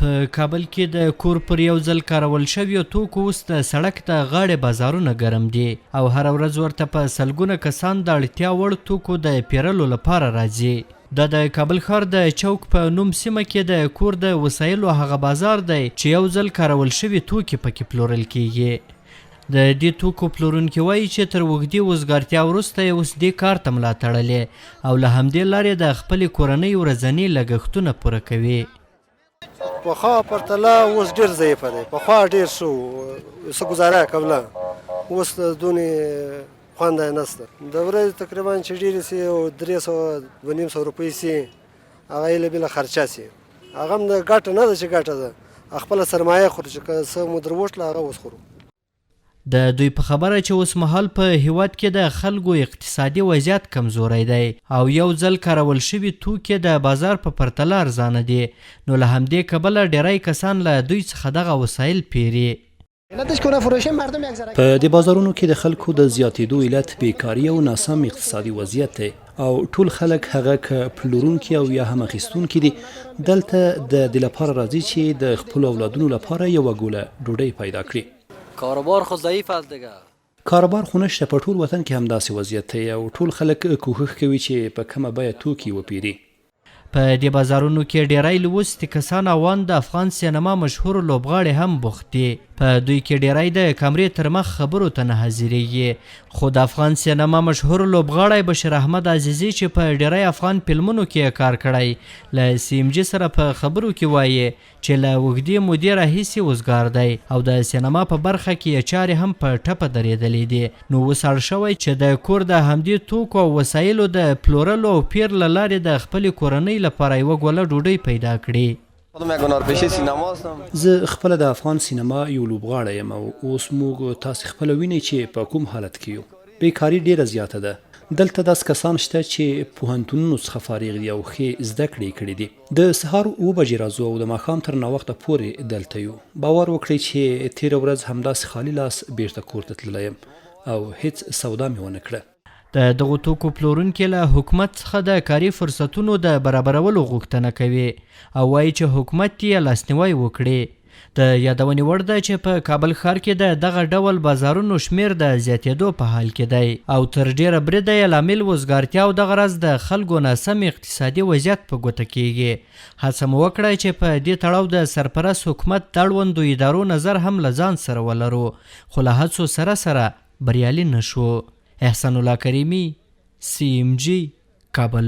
په کابل کې د کور پر یو ځل کارول شویو توکو اوس د سړک د غاړې بازارونه ګرم دي او هره ورځ ورته په سلګونه کسان د اړتیا وړ توکو د پیرلو لپاره راځي. دا د کابل ښار د چوک په نوم سیمه کې د کور د وسایلو هغه بازار دی چې یو ځل کارول شوي توکي پکې پلورل کیږي. د دې توکو پلورونکي وایي چې تر اوږدې وزګارتیا وروسته یې اوس دې کار ته ملا تړلې او له همدې لارې د خپلې کورنۍ ورځني لګښتونه پوره کوي. پخوا پرتله اوس ډېر ضعیفه دی. پخوا ډېر ښه و، څه ګزاره کوله. اوس دونې خوند یې نشته. د ورځې تقریبا چې ډېرې سي او 300-250 روپۍ سي، هغه یې له بله خرچه سي. هغه هم د ګټه نه ده چې ګټه ده، خپله سرمایه خورو چې که څه مو در وټله هغه اوس خورو. د دوی په خبره چې اوس مهال په هیواد کې د خلکو اقتصادي وضعیت کمزوری دی او یو ځل کارول شوي توکي د بازار په پرتله ارزانه دي، نو له همدې کبله ډیری کسان له دوی څخه دغه وسایل پیري. په دې بازارونو کې د خلکو د زیاتېدو علت بیکاري او ناسم اقتصادي وضعیت دی او ټول خلک هغه که پلورونکي او یا هم اخیستونکي دي دلته د دې لپاره راځي چې د خپلو اولادونو لپاره یوه ګوله ډوډۍ پیدا کړي. کاروبار خو ضعیف است دیگه. کاروبار خو نشته. په ټول وطن کې همداسې وضعیت دی او ټول خلک کوښښ کوي چې په کمه بیه توکي وپیري. په دې بازارونو کې ډیری لوستي کسان اوان د افغان سینما مشهور لوبغاړي هم بوخت دي. په دوی کې ډیری د کمرې تر مخ خبرو ته نه حاضریږي، خو د افغان سینما مشهور لوبغاړی بشیر احمد عزیزي چې په ډیری افغان فلمونو کې کار کړی له CMG سره په خبرو کې وایي چې له اوږدې مودې راهیسې وزګار دی او د سینما په برخه کې یې چارې هم په ټپه درېدلې دي. نو اوس اړ شوی چې د کور د همدې توکو او وسایلو د پلورلو او پیر له لارې د خپلې کورنۍ لپاره یوه ګوله ډوډۍ پیدا کړي. زه خپله د افغان سینما یو لوبغاړی یم او اوس موږ تاسې خپله وینئ چې په کوم حالت کې یو. بیکاري ډیره زیاته ده. دلته داسې کسان شته چې پوهنتونونو څخه فارغ دي او ښې زده کړې کړي دي. د سهار 7 بجې راځو او د ماښام تر ناوخته پورې دلته یو. باور وکړئ چې تېره ورځ همداسې خالي لاس بیرته کور ته تللی یم او هیڅ سودا مې ونه کړه. د دغو توکو پلورونکي له حکومت څخه د کاري فرصتونو د برابرولو غوښتنه کوي او وایي چې حکومت یې لاسنیوی وکړي. د یادونې وړ ده چې په کابل ښار کې د دغه ډول بازارونو شمیر د زیاتېدو په حال کې دی او تر ډیره بریده یې لامل وزګارتیا او دغه راز د خلکو ناسم اقتصادي وضعیت په ګوته کیږي. هڅه مو وکړه چې په دې تړاو د سرپرست حکومت د اړوندو ادارو نظر هم له ځان سره ولرو، خو له هڅو سره سره بریالي نشو. احسان الله کریمي، CMG، کابل.